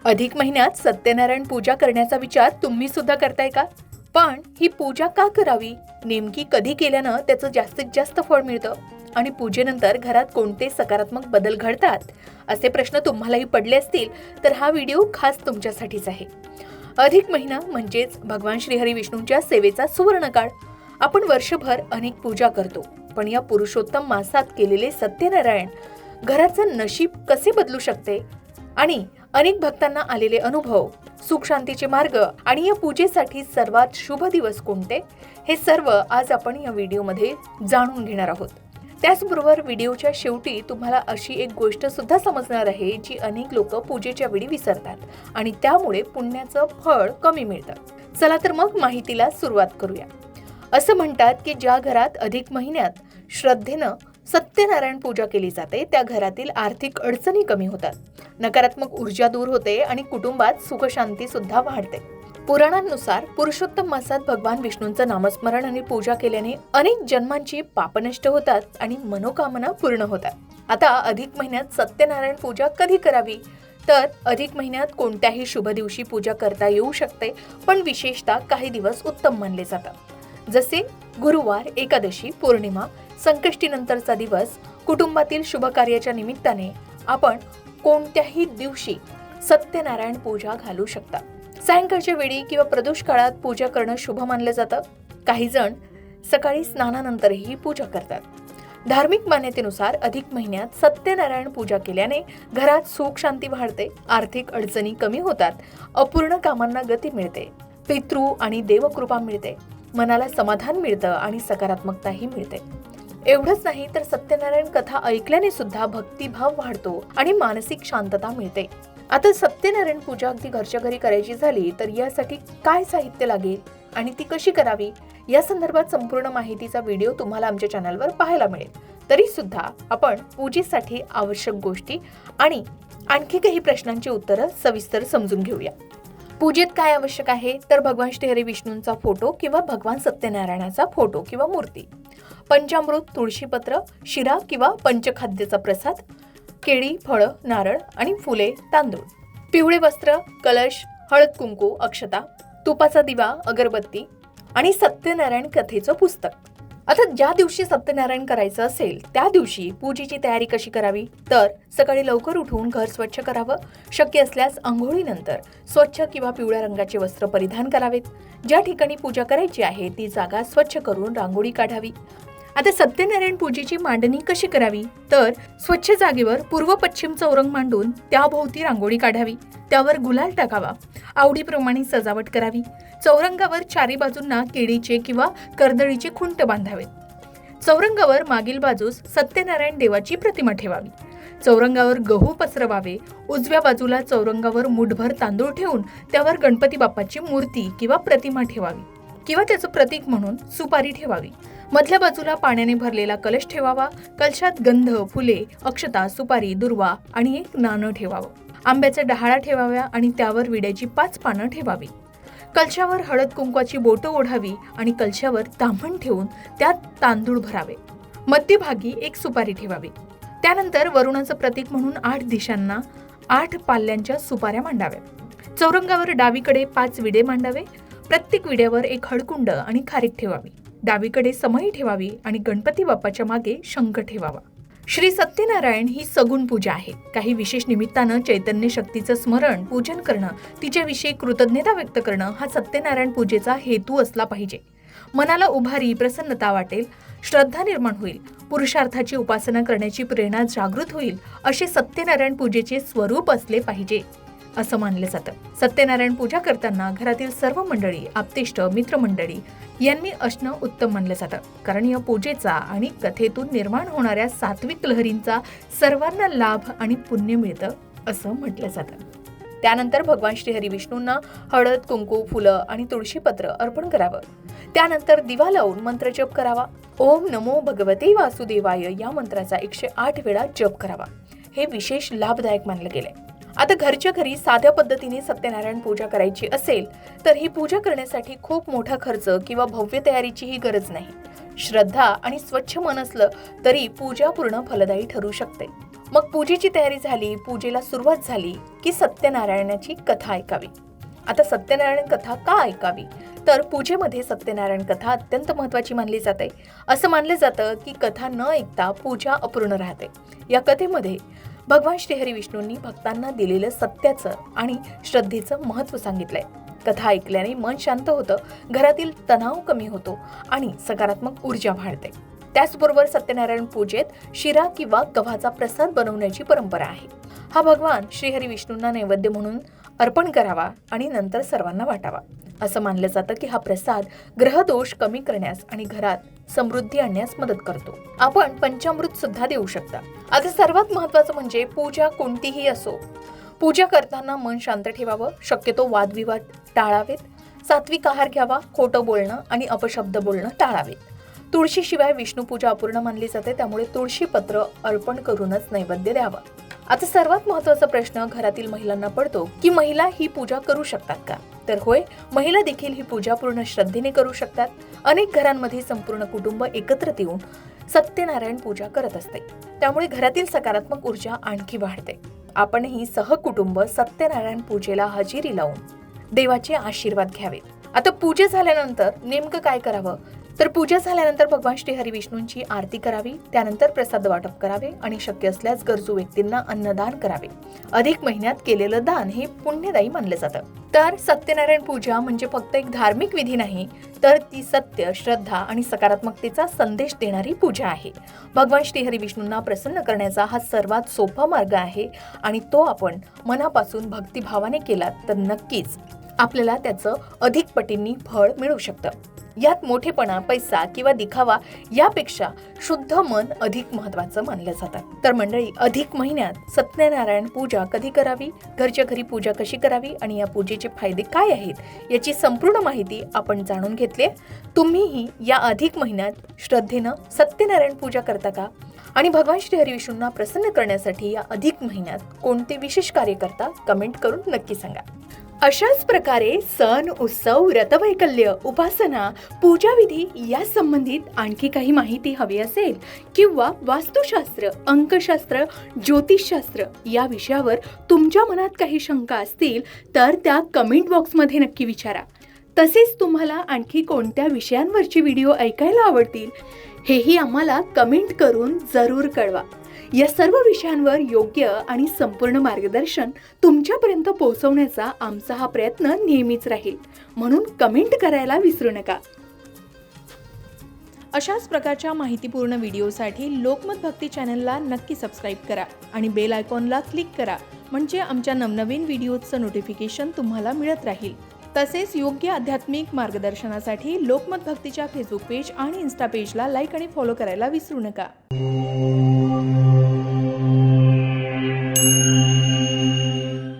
अधिक महिन्यात सत्यनारायण पूजा करण्याचा विचार तुम्ही सुद्धा करताय का? पण ही पूजा का करावी? नेमकी कधी केल्यानं त्याचं जास्तीत जास्त फळ मिळतं? आणि पूजेनंतर घरात कोणते सकारात्मक बदल घडतात? असे प्रश्न तुम्हालाही पडले असतील तर हा व्हिडिओ खास तुमच्यासाठीच आहे. अधिक महिना म्हणजेच भगवान श्रीहरी विष्णूंच्या सेवेचा सुवर्णकाळ. आपण वर्षभर अनेक पूजा करतो, पण या पुरुषोत्तम मासात केलेले सत्यनारायण घराचं नशीब कसे बदलू शकते? आणि अनेक भक्तांना आलेले अनुभव, सुख शांतीचे मार्ग आणि या पूजेसाठी सर्वात शुभ दिवस कोणते, हे सर्व आज आपण या व्हिडिओमध्ये जाणून घेणार आहोत. त्याचबरोबर व्हिडिओच्या शेवटी तुम्हाला अशी एक गोष्ट सुद्धा समजणार आहे जी अनेक लोक पूजेच्या वेळी विसरतात आणि त्यामुळे पुण्याचं फळ कमी मिळतं. चला तर मग माहितीला सुरुवात करूया. असं म्हणतात की ज्या घरात अधिक महिन्यात श्रद्धेनं सत्यनारायण पूजा केली जाते त्या घरातील आर्थिक अडचणी कमी होतात, नकारात्मक ऊर्जा दूर होते आणि कुटुंबात सुख शांती सुद्धा वाढते. पुराणांनुसार पुरुषोत्तम मासात भगवान विष्णूंचं नामस्मरण आणि पूजा केल्याने अनेक जन्मांची पाप नष्ट होतात आणि मनोकामना पूर्ण होतात. आता अधिक महिन्यात सत्यनारायण पूजा कधी करावी? तर अधिक महिन्यात कोणत्याही शुभ दिवशी पूजा करता येऊ शकते, पण विशेषतः काही दिवस उत्तम मानले जातात. जसे गुरुवार, एकादशी, पौर्णिमा, संकष्टी नंतरचा दिवस. कुटुंबातील शुभ कार्याच्या निमित्ताने आपण कोणत्याही दिवशी सत्यनारायण पूजा घालू शकता. सायंकाळच्या वेळी किंवा प्रदोष काळात पूजा करणं शुभ मानलं जातं. काही जण सकाळी स्नानानंतरही पूजा करतात. धार्मिक मान्यतेनुसार अधिक महिन्यात सत्यनारायण पूजा केल्याने घरात सुख शांती वाढते, आर्थिक अडचणी कमी होतात, अपूर्ण कामांना गती मिळते, पितृ आणि देवकृपा मिळते, मनाला समाधान मिळतं आणि सकारात्मकताही मिळते. एवढंच नाही तर सत्यनारायण कथा ऐकल्याने सुद्धा भक्तिभाव वाढतो आणि मानसिक शांतता मिळते. आता सत्यनारायण पूजा अगदी घरच्या घरी करायची झाली तर यासाठी काय साहित्य लागेल आणि ती कशी करावी या संदर्भात संपूर्ण माहितीचा व्हिडिओ तुम्हाला आमच्या चॅनलवर पाहायला मिळेल. तरी सुद्धा आपण पूजेसाठी आवश्यक गोष्टी आणि आणखी काही प्रश्नांची उत्तरं सविस्तर समजून घेऊया. पूजेत काय आवश्यक आहे? तर भगवान श्रीहरी विष्णूंचा फोटो किंवा भगवान सत्यनारायणाचा फोटो किंवा मूर्ती, पंचामृत, तुळशीपत्र, शिरा किंवा पंचखाद्याचा प्रसाद, केळी, फळं, नारळ आणि फुले, तांदूळ, पिवळे वस्त्र, कलश, हळद कुंकू, अक्षता, तुपाचा दिवा, अगरबत्ती आणि सत्यनारायण कथेचं पुस्तक. आता ज्या दिवशी सत्यनारायण करायचं असेल त्या दिवशी पूजेची तयारी कशी करावी? तर सकाळी लवकर उठून घर स्वच्छ करावं. शक्य असल्यास आंघोळीनंतर स्वच्छ किंवा पिवळ्या रंगाचे वस्त्र परिधान करावेत. ज्या ठिकाणी पूजा करायची आहे ती जागा स्वच्छ करून रांगोळी काढावी. आता सत्यनारायण पूजेची मांडणी कशी करावी? तर स्वच्छ जागेवर पूर्व पश्चिम चौरंग मांडून त्याभोवती रांगोळी काढावी. त्यावर गुलाल टाकावा. आवडीप्रमाणे सजावट करावी. चौरंगावर चारी बाजूंना केळीचे किंवा कर्दळीचे खुंट बांधावेत. चौरंगावर मागील बाजूस सत्यनारायण देवाची प्रतिमा ठेवावी. चौरंगावर गहू पसरवावे. उजव्या बाजूला चौरंगावर मुठभर तांदूळ ठेवून त्यावर गणपती बाप्पाची मूर्ती किंवा प्रतिमा ठेवावी किंवा त्याचं प्रतीक म्हणून सुपारी ठेवावी. मधल्या बाजूला पाण्याने भरलेला कलश ठेवावा. कलशात गंध, फुले, अक्षता, सुपारी, दुर्वा आणि एक नाणं ठेवावं. आंब्याच्या डहाळा ठेवाव्या आणि त्यावर विड्याची 5 पानं ठेवावी. कलशावर हळद कुंकवाची बोटं ओढावी आणि कलशावर ताम्हण ठेवून त्यात तांदूळ भरावे. मध्यभागी एक सुपारी ठेवावी. त्यानंतर वरुणाचं प्रतीक म्हणून 8 दिशांना 8 पाल्यांच्या सुपाऱ्या मांडाव्या. चौरंगावर डावीकडे 5 विडे मांडावे. प्रत्येक विड्यावर एक हळकुंड आणि खारीक ठेवावी. डावीकडे समई ठेवावी आणि गणपती बाप्पाच्या मागे शंख ठेवावा. श्री सत्यनारायण ही सगुण पूजा आहे. काही विशेष निमित्तानं चैतन्य शक्तीचं स्मरण, पूजन करणं, तिच्याविषयी कृतज्ञता व्यक्त करणं हा सत्यनारायण पूजेचा हेतू असला पाहिजे. मनाला उभारी, प्रसन्नता वाटेल, श्रद्धा निर्माण होईल, पुरुषार्थाची उपासना करण्याची प्रेरणा जागृत होईल, असे सत्यनारायण पूजेचे स्वरूप असले पाहिजे असं मानलं जातं. सत्यनारायण पूजा करताना घरातील सर्व मंडळी, आप्तेष्ट, मित्रमंडळी यांनी असणं उत्तम मानलं जातं, कारण या पूजेचा आणि कथेतून निर्माण होणाऱ्या सात्विक लहरींचा सर्वांना लाभ आणि पुण्य मिळतं असं म्हटलं जातं. त्यानंतर भगवान श्रीहरी विष्णूंना हळद, कुंकू, फुलं आणि तुळशीपत्र अर्पण करावं. त्यानंतर दिवा लावून मंत्रजप करावा. ओम नमो भगवते वासुदेवाय या मंत्राचा 108 वेळा जप करावा. हे विशेष लाभदायक मानलं गेलंय. आता घरच्या घरी साध्या पद्धतीने सत्यनारायण पूजा करायची असेल तर ही पूजा करण्यासाठी खूप मोठा खर्च किंवा भव्य तयारीचीही गरज नाही. श्रद्धा आणि स्वच्छ मन असलं तरी पूजा पूर्ण फलदायी ठरू शकते. मग पूजेची तयारी झाली, पूजेला सुरुवात झाली की सत्यनारायणाची कथा ऐकावी. आता सत्यनारायण कथा का ऐकावी, तर पूजेमध्ये सत्यनारायण कथा अत्यंत महत्त्वाची मानली जाते. असं मानलं जातं की कथा न ऐकता पूजा अपूर्ण राहते. या कथेमध्ये भगवान श्रीहरी विष्णूंनी भक्तांना दिलेलं सत्याचं आणि श्रद्धेचं महत्त्व सांगितलंय. कथा ऐकल्याने मन शांत होतं, घरातील तणाव कमी होतो आणि सकारात्मक ऊर्जा वाढते. त्याचबरोबर सत्यनारायण पूजेत शिरा किंवा गव्हाचा प्रसाद बनवण्याची परंपरा आहे. हा भगवान श्रीहरी विष्णूंना नैवेद्य म्हणून अर्पण करावा आणि नंतर सर्वांना वाटावा. असं मानलं जातं की हा प्रसाद ग्रहदोष कमी करण्यास आणि घरात समृद्धी आणण्यास मदत करतो. आपण पंचामृत सुद्धा देऊ शकता. आता सर्वात महत्त्वाचं म्हणजे पूजा कोणतीही असो, पूजा करताना मन शांत ठेवावं, शक्यतो वादविवाद टाळावेत, सात्विक आहार घ्यावा, खोटं बोलणं आणि अपशब्द बोलणं टाळावेत. तुळशीशिवाय विष्णुपूजा अपूर्ण मानली जाते, त्यामुळे तुळशी पत्र अर्पण करूनच नैवेद्य द्यावा. आता सर्वात महत्त्वाचा प्रश्न घरातील महिलांना पडतो की महिला ही पूजा करू शकतात का? तर होय, महिला देखील ही पूजा पूर्ण श्रद्धेने करू शकतात. अनेक घरांमध्ये संपूर्ण कुटुंब एकत्रित येऊन सत्यनारायण पूजा करत असते, त्यामुळे घरातील सकारात्मक ऊर्जा आणखी वाढते. आपणही सहकुटुंब सत्यनारायण पूजेला हजेरी लावून देवाचे आशीर्वाद घ्यावेत. आता पूजा झाल्यानंतर नेमकं काय करावं, तर पूजा झाल्यानंतर भगवान श्रीहरी विष्णूंची आरती करावी, त्यानंतर प्रसाद वाटप करावे आणि शक्य असल्यास गरजू व्यक्तींना अन्नदान करावे. अधिक महिन्यात केलेलं दान हे पुण्यदायी मानलं जातं. तर सत्यनारायण पूजा म्हणजे फक्त एक धार्मिक विधी नाही, तर ती सत्य, श्रद्धा आणि सकारात्मकतेचा संदेश देणारी पूजा आहे. भगवान श्रीहरी विष्णूंना प्रसन्न करण्याचा हा सर्वात सोपा मार्ग आहे आणि तो आपण मनापासून भक्तिभावाने केला तर नक्कीच आपल्याला त्याचं अधिक पटींनी फळ मिळू शकतं. यात मोठेपणा, पैसा किंवा दिखावा यापेक्षा शुद्ध मन अधिक महत्त्वाचं मानलं जातं. तर मंडळी, अधिक महिन्यात सत्यनारायण पूजा कधी करावी, घरच्या घरी पूजा कशी करावी आणि या पूजेचे फायदे काय आहेत याची संपूर्ण माहिती आपण जाणून घेतली. तुम्हीही या अधिक महिन्यात श्रद्धेनं सत्यनारायण पूजा करता का? आणि भगवान श्रीहरी विष्णूंना प्रसन्न करण्यासाठी या अधिक महिन्यात कोणते विशेष कार्य करता? कमेंट करून नक्की सांगा. अशाच प्रकारे सण, उत्सव, व्रतवैकल्य, उपासना, पूजाविधी या संबंधित आणखी काही माहिती हवी असेल किंवा वास्तुशास्त्र, अंकशास्त्र, ज्योतिषशास्त्र या विषयावर तुमच्या मनात काही शंका असतील तर त्या कमेंट बॉक्समध्ये नक्की विचारा. तसेच तुम्हाला आणखी कोणत्या विषयांवरचे व्हिडिओ ऐकायला आवडतील हेही आम्हाला कमेंट करून जरूर कळवा. या सर्व विषयांवर योग्य आणि संपूर्ण मार्गदर्शन तुमच्यापर्यंत पोहोचवण्याचा आमचा हा प्रयत्न नेहमीच राहील, म्हणून कमेंट करायला विसरू नका. अशाच प्रकारच्या माहितीपूर्ण व्हिडिओसाठी लोकमत भक्ती चॅनलला नक्की सबस्क्राईब करा आणि बेल आयकॉनला क्लिक करा, म्हणजे आमच्या नवनवीन व्हिडिओचं नोटिफिकेशन तुम्हाला मिळत राहील. तसेच योग्य आध्यात्मिक मार्गदर्शनासाठी लोकमत भक्तीच्या फेसबुक पेज आणि इन्स्टा पेजला लाईक आणि फॉलो करायला विसरू नका.